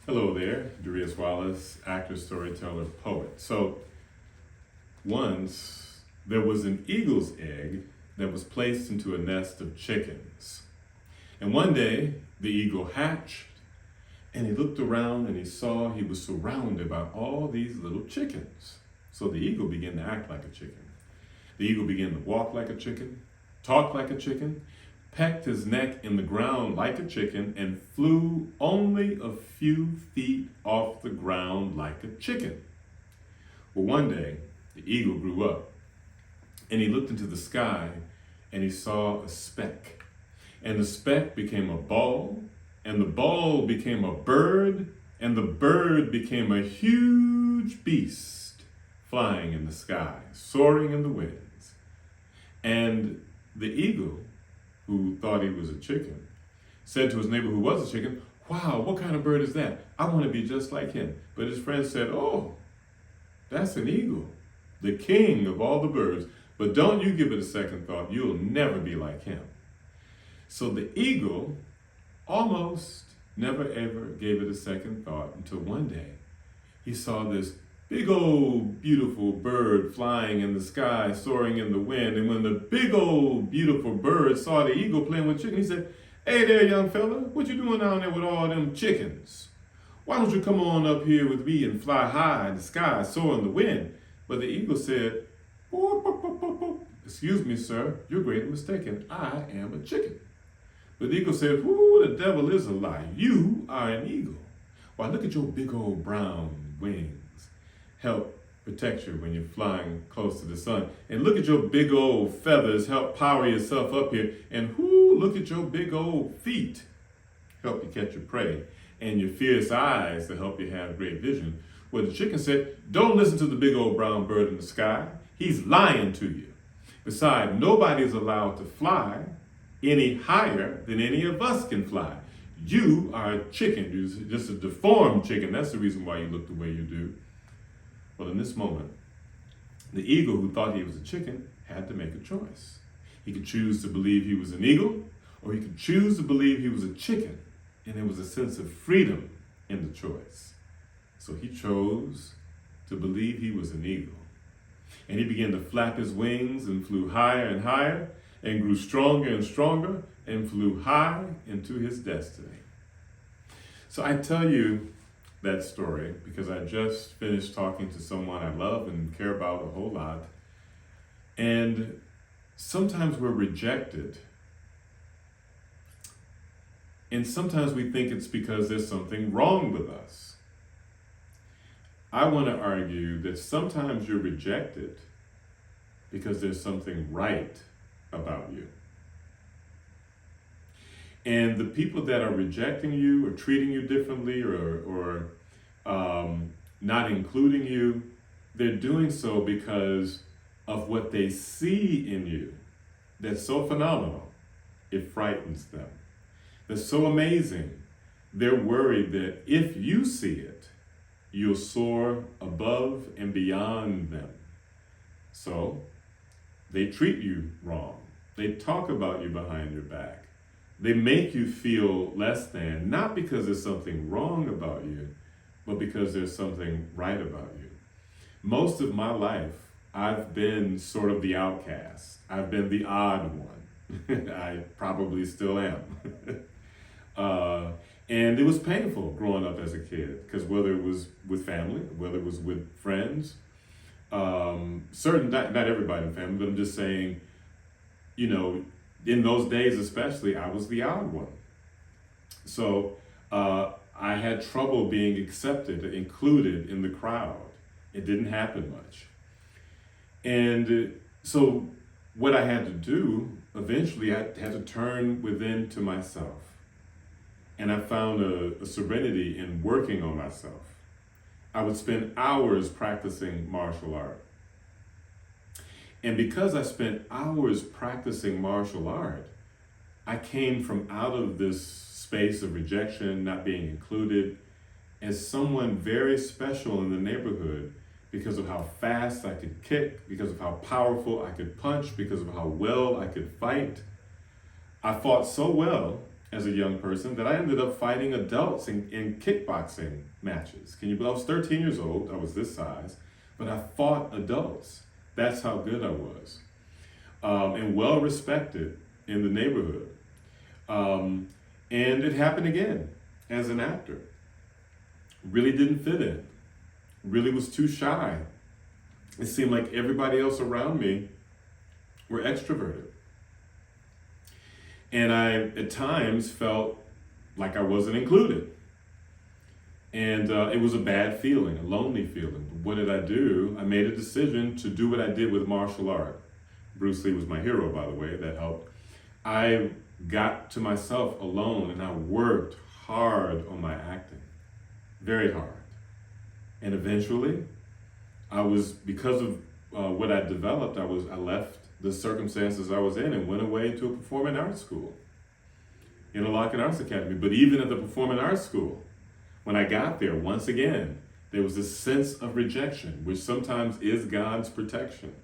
Hello there, Darius Wallace, actor, storyteller, poet. So, once there was an eagle's egg that was placed into a nest of chickens. And one day, the eagle hatched and he looked around and he saw he was surrounded by all these little chickens. So the eagle began to act like a chicken. The eagle began to walk like a chicken, talk like a chicken, pecked his neck in the ground like a chicken, and flew only a few feet off the ground like a chicken. Well, one day, the eagle grew up and he looked into the sky and he saw a speck. And the speck became a ball, and the ball became a bird, and the bird became a huge beast flying in the sky, soaring in the winds. And the eagle, who thought he was a chicken, said to his neighbor who was a chicken, "Wow, what kind of bird is that? I want to be just like him." But his friend said, "Oh, that's an eagle, the king of all the birds. But don't you give it a second thought. You'll never be like him." So the eagle almost never ever gave it a second thought until one day he saw this big old beautiful bird flying in the sky, soaring in the wind. And when the big old beautiful bird saw the eagle playing with chicken, he said, "Hey there, young fella, what you doing down there with all them chickens? Why don't you come on up here with me and fly high in the sky, soar in the wind?" But the eagle said, "Boop, boop, boop, boop, boop. Excuse me, sir, you're greatly mistaken. I am a chicken." But the eagle said, "Ooh, the devil is a lie. You are an eagle. Why, look at your big old brown wings. Help protect you when you're flying close to the sun. And look at your big old feathers. Help power yourself up here. And look at your big old feet. Help you catch your prey. And your fierce eyes to help you have great vision." Well, the chicken said, "Don't listen to the big old brown bird in the sky. He's lying to you. Besides, nobody is allowed to fly any higher than any of us can fly. You are a chicken. You're just a deformed chicken. That's the reason why you look the way you do." Well, in this moment, the eagle, who thought he was a chicken, had to make a choice. He could choose to believe he was an eagle, or he could choose to believe he was a chicken, and there was a sense of freedom in the choice. So he chose to believe he was an eagle. And he began to flap his wings and flew higher and higher, and grew stronger and stronger, and flew high into his destiny. So I tell you that story because I just finished talking to someone I love and care about a whole lot. And sometimes we're rejected. And sometimes we think it's because there's something wrong with us. I want to argue that sometimes you're rejected because there's something right about you. And the people that are rejecting you or treating you differently or not including you, they're doing so because of what they see in you that's so phenomenal, it frightens them. That's so amazing. They're worried that if you see it, you'll soar above and beyond them. So they treat you wrong. They talk about you behind your back. They make you feel less than, not because there's something wrong about you, but because there's something right about you. Most of my life, I've been sort of the outcast. I've been the odd one. I probably still am. And it was painful growing up as a kid, because whether it was with family, whether it was with friends, not everybody in family, but I'm just saying, in those days especially, I was the odd one. So I had trouble being accepted, included in the crowd. It didn't happen much. And so what I had to do, eventually I had to turn within to myself. And I found a serenity in working on myself. I would spend hours practicing martial art. And because I spent hours practicing martial art, I came from out of this space of rejection, not being included, as someone very special in the neighborhood because of how fast I could kick, because of how powerful I could punch, because of how well I could fight. I fought so well as a young person that I ended up fighting adults in kickboxing matches. Can you believe? I was 13 years old, I was this size, but I fought adults. That's how good I was. And well respected in the neighborhood. And it happened again as an actor. Really didn't fit in. Really was too shy. It seemed like everybody else around me were extroverted. And I, at times, felt like I wasn't included. And it was a bad feeling, a lonely feeling. But what did I do? I made a decision to do what I did with martial art. Bruce Lee was my hero, by the way, that helped. I got to myself alone and I worked hard on my acting, very hard. And eventually, because of what I developed, I left the circumstances I was in and went away to a performing arts school, Interlochen Arts Academy. But even at the performing arts school, when I got there, once again, there was this sense of rejection, which sometimes is God's protection.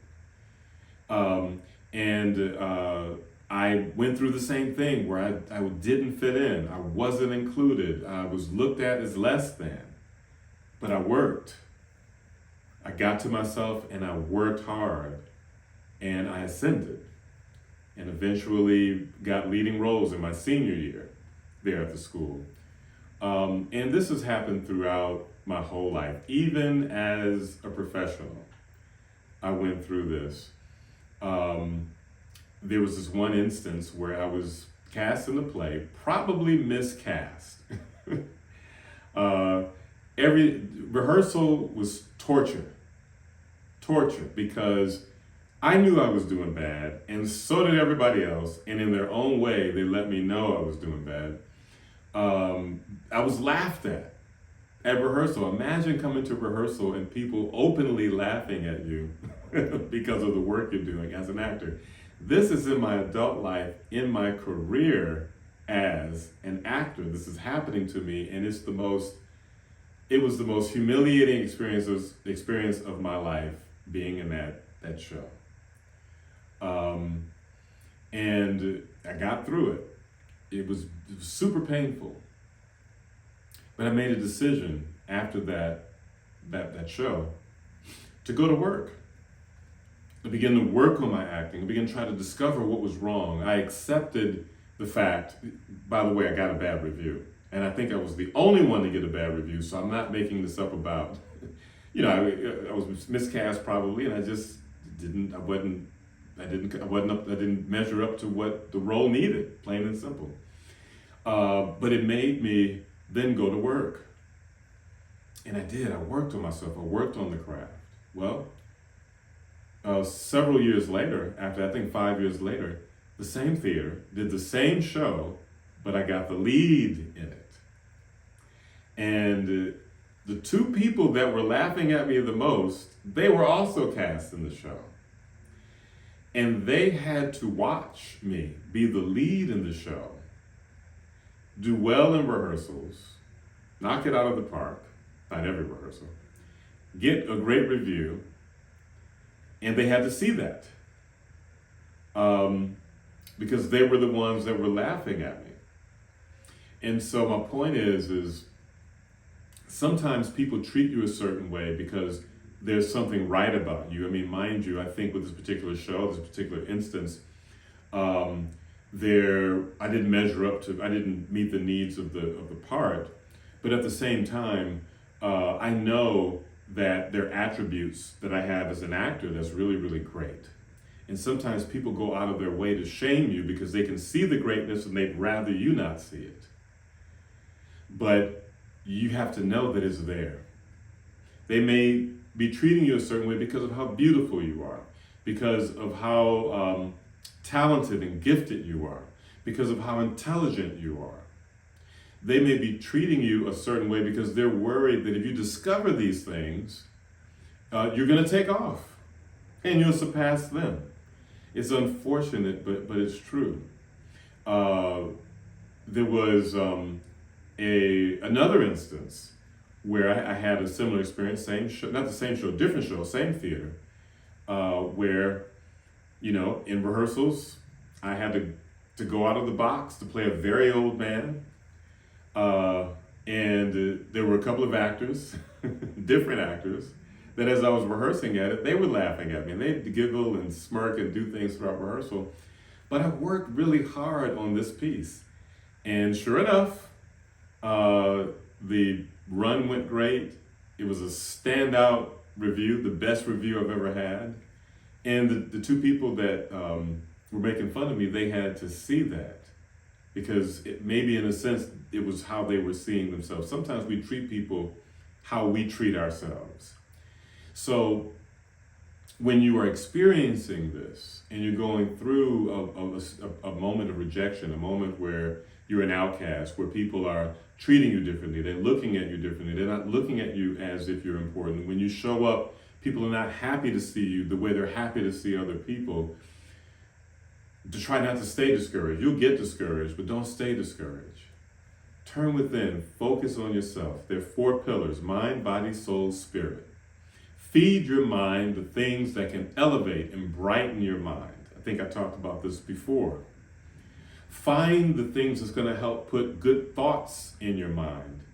I went through the same thing where I didn't fit in. I wasn't included. I was looked at as less than. But I worked. I got to myself and I worked hard and I ascended and eventually got leading roles in my senior year there at the school. And this has happened throughout my whole life. Even as a professional, I went through this. There was this one instance where I was cast in a play, probably miscast. Every rehearsal was torture, because I knew I was doing bad, and so did everybody else, and in their own way, they let me know I was doing bad. I was laughed at rehearsal. Imagine coming to rehearsal and people openly laughing at you because of the work you're doing as an actor. This is in my adult life, in my career as an actor. This is happening to me, and it was the most humiliating experience of my life being in that show. And I got through it. It was super painful. But I made a decision after that show to go to work. I began to work on my acting. I began to try to discover what was wrong. I accepted the fact, by the way, I got a bad review. And I think I was the only one to get a bad review, so I'm not making this up about, I was miscast probably, and I just didn't measure up to what the role needed, plain and simple. But it made me then go to work. And I did. I worked on myself. I worked on the craft. Well, several years later, after I think 5 years later, the same theater did the same show, but I got the lead in it. And the two people that were laughing at me the most, they were also cast in the show. And they had to watch me be the lead in the show, do well in rehearsals, knock it out of the park, not every rehearsal, get a great review, and they had to see that. Because they were the ones that were laughing at me. And so my point is sometimes people treat you a certain way because there's something right about you. I mean, mind you, I think with this particular show, this particular instance, I didn't measure up to, I didn't meet the needs of the part, but at the same time, I know that there are attributes that I have as an actor that's really, really great. And sometimes people go out of their way to shame you because they can see the greatness and they'd rather you not see it. But you have to know that it's there. They may be treating you a certain way because of how beautiful you are, because of how talented and gifted you are, because of how intelligent you are. They may be treating you a certain way because they're worried that if you discover these things, you're going to take off and you'll surpass them. It's unfortunate, but it's true. There was another instance where I had a similar experience, same show, not the same show, different show, same theater, where, in rehearsals, I had to to go out of the box, to play a very old man. And there were a couple of actors, different actors, that as I was rehearsing at it, they were laughing at me. And they'd giggle and smirk and do things throughout rehearsal. But I worked really hard on this piece. And sure enough, the run went great. It was a standout review, the best review I've ever had. And the two people that were making fun of me, they had to see that. Because maybe in a sense, it was how they were seeing themselves. Sometimes we treat people how we treat ourselves. So when you are experiencing this and you're going through a moment of rejection, a moment where you're an outcast, where people are treating you differently, they're looking at you differently, they're not looking at you as if you're important. When you show up, people are not happy to see you the way they're happy to see other people. To try not to stay discouraged. You'll get discouraged, but don't stay discouraged. Turn within, focus on yourself. There are 4 pillars: mind, body, soul, spirit. Feed your mind the things that can elevate and brighten your mind. I think I talked about this before. Find the things that's going to help put good thoughts in your mind.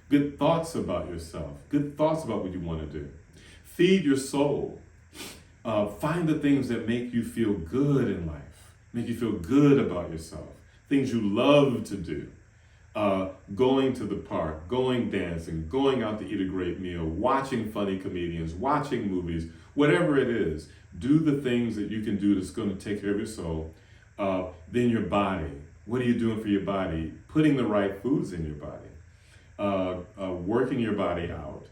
Good thoughts about yourself. Good thoughts about what you want to do. Feed your soul. Find the things that make you feel good in life. Make you feel good about yourself. Things you love to do. Going to the park, going dancing, going out to eat a great meal, watching funny comedians, watching movies, whatever it is. Do the things that you can do that's going to take care of your soul. Then your body. What are you doing for your body? Putting the right foods in your body. Working your body out.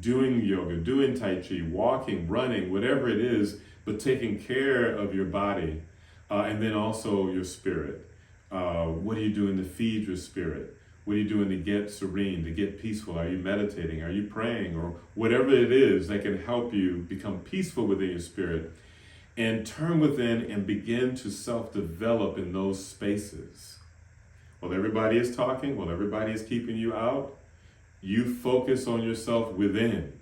Doing yoga, doing Tai Chi, walking, running, whatever it is, but taking care of your body. And then also your spirit. What are you doing to feed your spirit? What are you doing to get serene, to get peaceful? Are you meditating? Are you praying? Or whatever it is that can help you become peaceful within your spirit. And turn within and begin to self-develop in those spaces. While everybody is talking, while everybody is keeping you out, you focus on yourself within.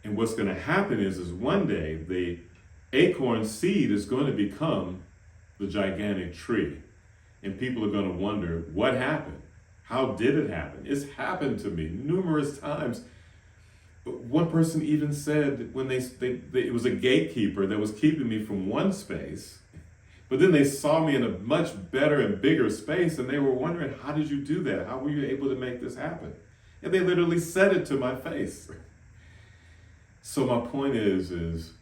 And what's going to happen is one day the acorn seed is going to become the gigantic tree. And people are going to wonder, what happened? How did it happen? It's happened to me numerous times. One person even said when it was a gatekeeper that was keeping me from one space, but then they saw me in a much better and bigger space, and they were wondering, how did you do that? How were you able to make this happen? And they literally said it to my face. So my point is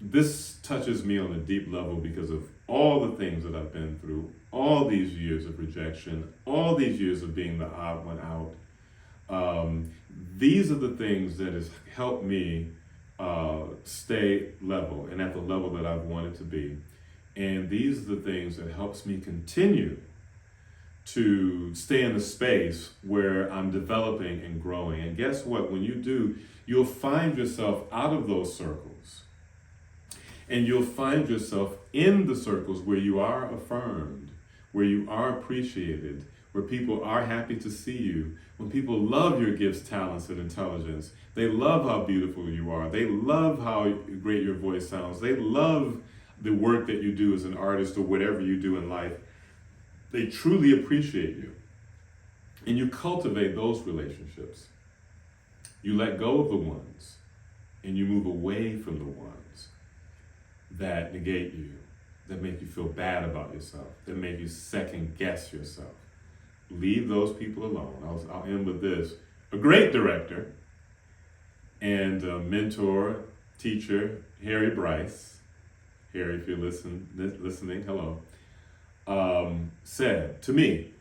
this touches me on a deep level because of all the things that I've been through, all these years of rejection, all these years of being the odd one out. These are the things that has helped me stay level and at the level that I've wanted to be. And these are the things that helps me continue to stay in a space where I'm developing and growing. And guess what? When you do, you'll find yourself out of those circles. And you'll find yourself in the circles where you are affirmed, where you are appreciated, where people are happy to see you, when people love your gifts, talents, and intelligence. They love how beautiful you are. They love how great your voice sounds. They love the work that you do as an artist or whatever you do in life. They truly appreciate you. And you cultivate those relationships. You let go of the ones, and you move away from the ones that negate you, that make you feel bad about yourself, that make you second guess yourself. Leave those people alone. I'll end with this. A great director and mentor, teacher, Harry Bryce, Harry, if you're listening, hello, said to me,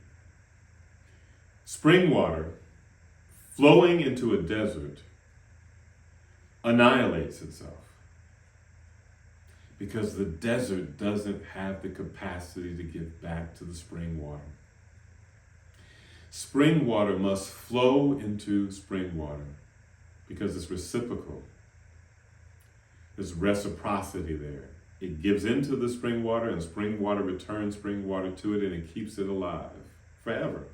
spring water flowing into a desert annihilates itself because the desert doesn't have the capacity to give back to the spring water. Spring water must flow into spring water because it's reciprocal. There's reciprocity there. It gives into the spring water, and spring water returns spring water to it, and it keeps it alive forever.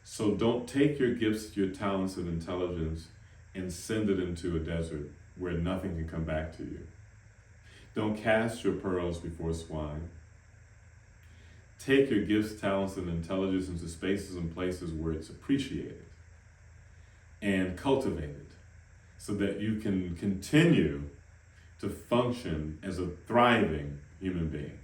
So don't take your gifts, your talents, and intelligence and send it into a desert where nothing can come back to you. Don't cast your pearls before swine. Take your gifts, talents, and intelligence into spaces and places where it's appreciated and cultivated so that you can continue to function as a thriving human being.